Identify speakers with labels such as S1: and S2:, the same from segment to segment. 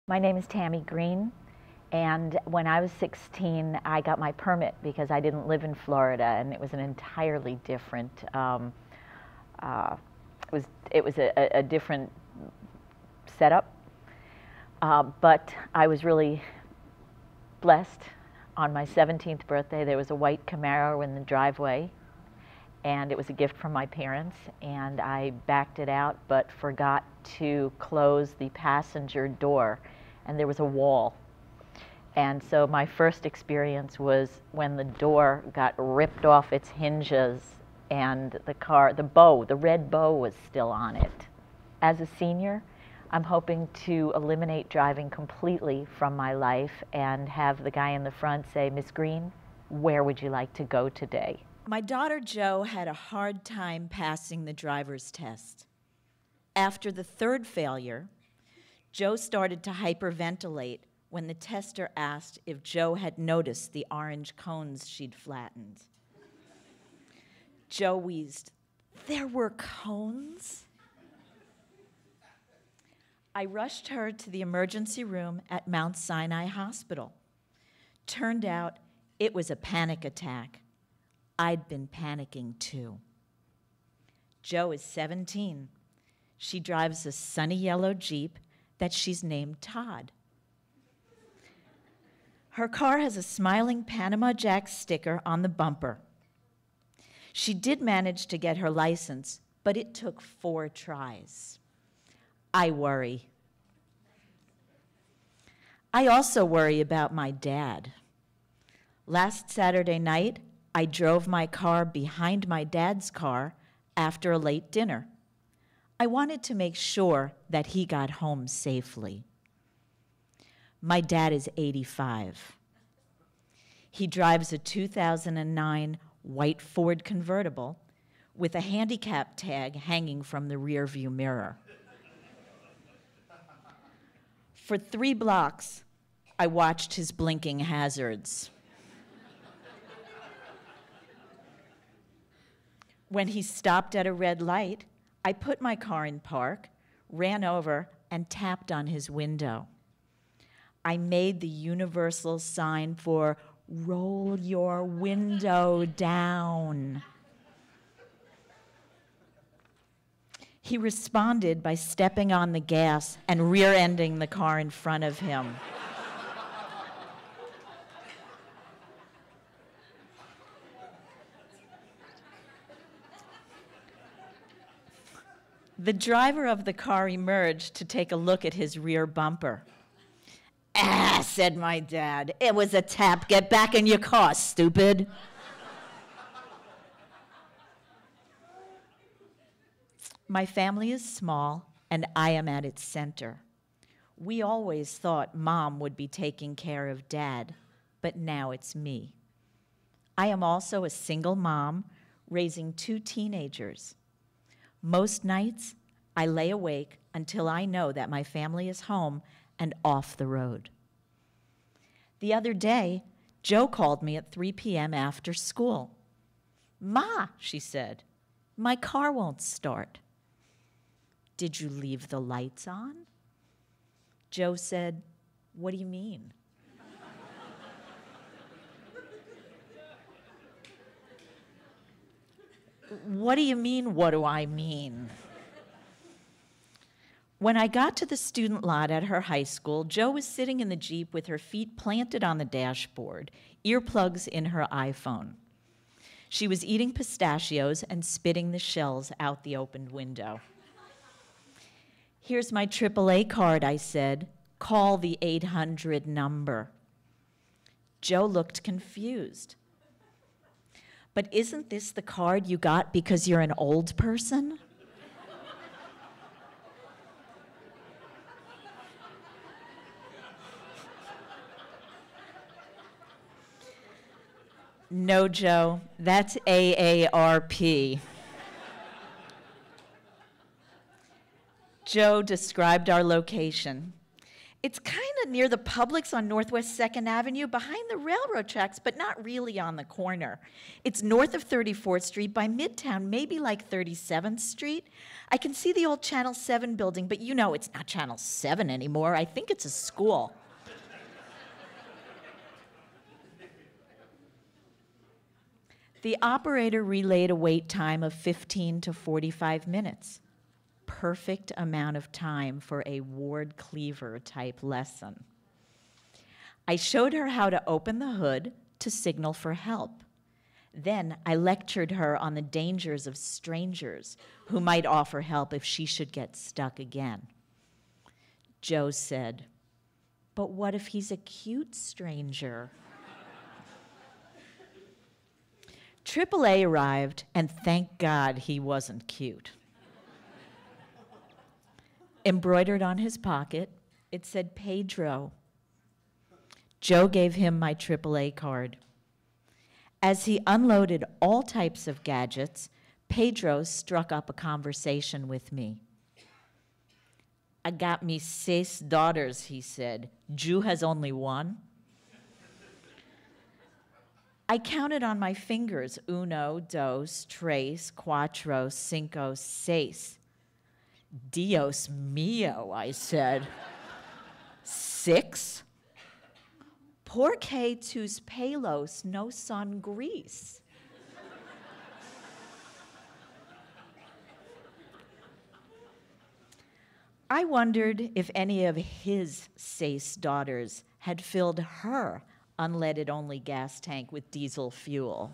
S1: My name is Tammy Green, and when I was 16, I got my permit because I didn't live in Florida, and it was an entirely different. Uh, it was a different setup, but I was really blessed. On my 17th birthday, there was a white Camaro in the driveway, and it was a gift from my parents, and I backed it out but forgot to close the passenger door, and there was a wall. And so my first experience was when the door got ripped off its hinges and the red bow was still on it. As a senior, I'm hoping to eliminate driving completely from my life and have the guy in the front say, "Miss Green, where would you like to go today?"
S2: My daughter Jo had a hard time passing the driver's test. After the third failure, Jo started to hyperventilate when the tester asked if Jo had noticed the orange cones she'd flattened. Jo wheezed, "There were cones?" I rushed her to the emergency room at Mount Sinai Hospital. Turned out it was a panic attack. I'd been panicking too. Jo is 17. She drives a sunny yellow Jeep that she's named Todd. Her car has a smiling Panama Jack sticker on the bumper. She did manage to get her license, but it took 4 tries. I worry. I also worry about my dad. Last Saturday night, I drove my car behind my dad's car after a late dinner. I wanted to make sure that he got home safely. My dad is 85. He drives a 2009 white Ford convertible with a handicap tag hanging from the rearview mirror. For 3 blocks, I watched his blinking hazards. When he stopped at a red light, I put my car in park, ran over, and tapped on his window. I made the universal sign for roll your window down. He responded by stepping on the gas and rear-ending the car in front of him. The driver of the car emerged to take a look at his rear bumper. "Ah," said my dad, "it was a tap. Get back in your car, stupid." My family is small, and I am at its center. We always thought Mom would be taking care of Dad, but now it's me. I am also a single mom raising 2 teenagers. Most nights, I lay awake until I know that my family is home and off the road. The other day, Jo called me at 3 p.m. after school. "Ma," she said, "my car won't start." "Did you leave the lights on?" Jo said, "What do you mean?" "What do you mean, what do I mean?" When I got to the student lot at her high school, Jo was sitting in the Jeep with her feet planted on the dashboard, earplugs in her iPhone. She was eating pistachios and spitting the shells out the opened window. "Here's my AAA card," I said. "Call the 800 number." Jo looked confused. "But isn't this the card you got because you're an old person?" "No, Jo, that's AARP. Jo described our location. It's kind of near the Publix on Northwest 2nd Avenue, behind the railroad tracks, but not really on the corner. It's north of 34th Street by Midtown, maybe like 37th Street. I can see the old Channel 7 building, but you know it's not Channel 7 anymore. I think it's a school. The operator relayed a wait time of 15 to 45 minutes. Perfect amount of time for a Ward Cleaver type lesson. I showed her how to open the hood to signal for help. Then I lectured her on the dangers of strangers who might offer help if she should get stuck again. Joe said, "But what if he's a cute stranger?" AAA arrived, and thank God he wasn't cute. Embroidered on his pocket, it said Pedro. Joe gave him my AAA card. As he unloaded all types of gadgets, Pedro struck up a conversation with me. "I got me 6 daughters," he said. "Jew has only 1?" I counted on my fingers, 1, 2, 3, 4, 5, 6. "Dios mío," I said. 6? "Por qué tus pelos no son gris?" I wondered if any of his 6 daughters had filled her unleaded-only gas tank with diesel fuel.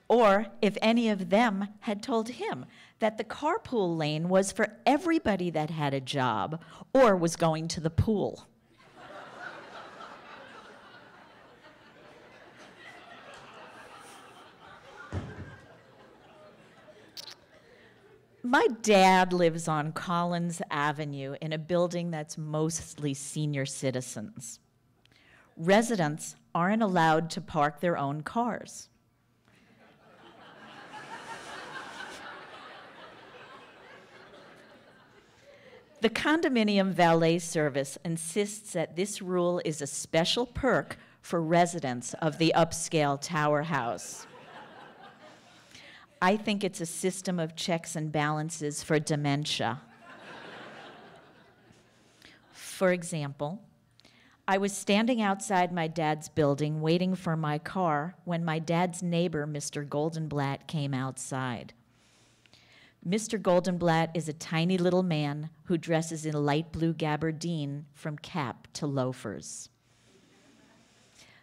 S2: Or if any of them had told him that the carpool lane was for everybody that had a job or was going to the pool. My dad lives on Collins Avenue in a building that's mostly senior citizens. Residents aren't allowed to park their own cars. The condominium valet service insists that this rule is a special perk for residents of the upscale tower house. I think it's a system of checks and balances for dementia. For example, I was standing outside my dad's building waiting for my car when my dad's neighbor, Mr. Goldenblatt, came outside. Mr. Goldenblatt is a tiny little man who dresses in light blue gabardine from cap to loafers.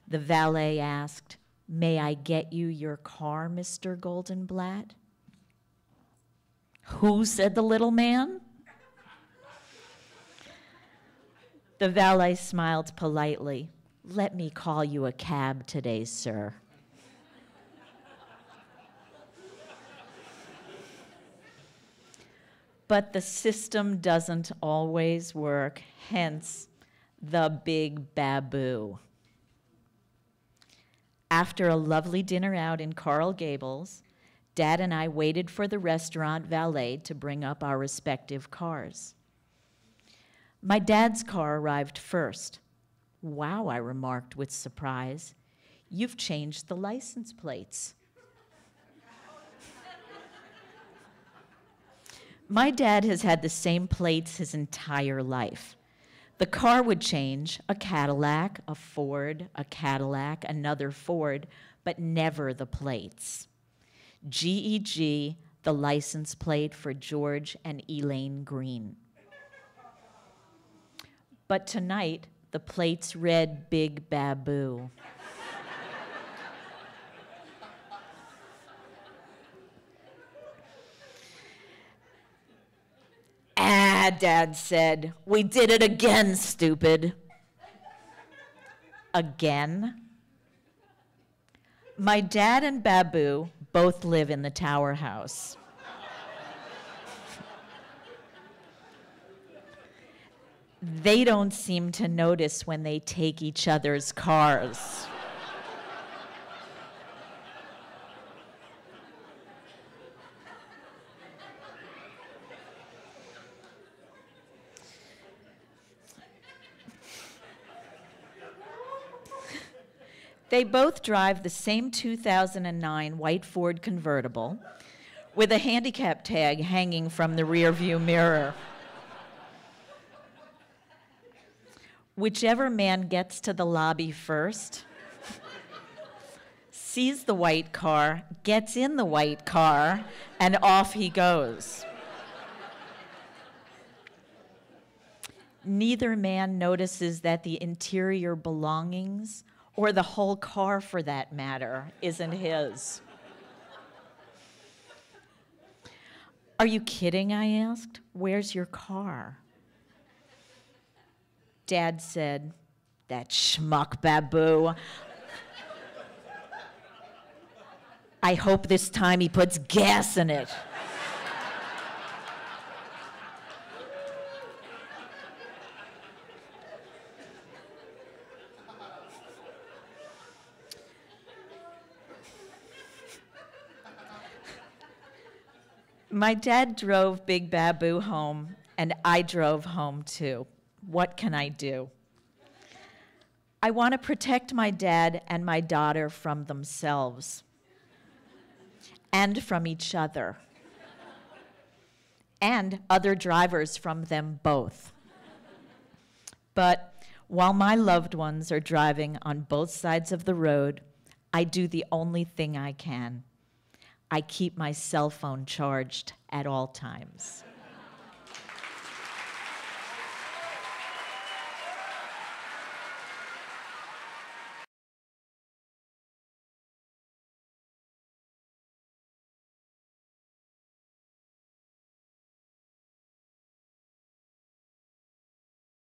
S2: The valet asked, "May I get you your car, Mr. Goldenblatt?" "Who?" said the little man. The valet smiled politely. "Let me call you a cab today, sir." But the system doesn't always work, hence the big baboo. After a lovely dinner out in Coral Gables, Dad and I waited for the restaurant valet to bring up our respective cars. My dad's car arrived first. "Wow," I remarked with surprise. "You've changed the license plates." My dad has had the same plates his entire life. The car would change, a Cadillac, a Ford, a Cadillac, another Ford, but never the plates. GEG, the license plate for George and Elaine Green. But tonight, the plates read Big Baboo. "Ah," Dad said, "we did it again, stupid." Again? My dad and Baboo both live in the tower house. They don't seem to notice when they take each other's cars. They both drive the same 2009 white Ford convertible with a handicap tag hanging from the rearview mirror. Whichever man gets to the lobby first sees the white car, gets in the white car, and off he goes. Neither man notices that the interior belongings, or the whole car for that matter, isn't his. Are you kidding? I asked. Where's your car? Dad said, that schmuck Babu. I hope this time he puts gas in it. My dad drove Big Babu home, and I drove home too. What can I do? I want to protect my dad and my daughter from themselves and from each other and other drivers from them both. But while my loved ones are driving on both sides of the road, I do the only thing I can. I keep my cell phone charged at all times.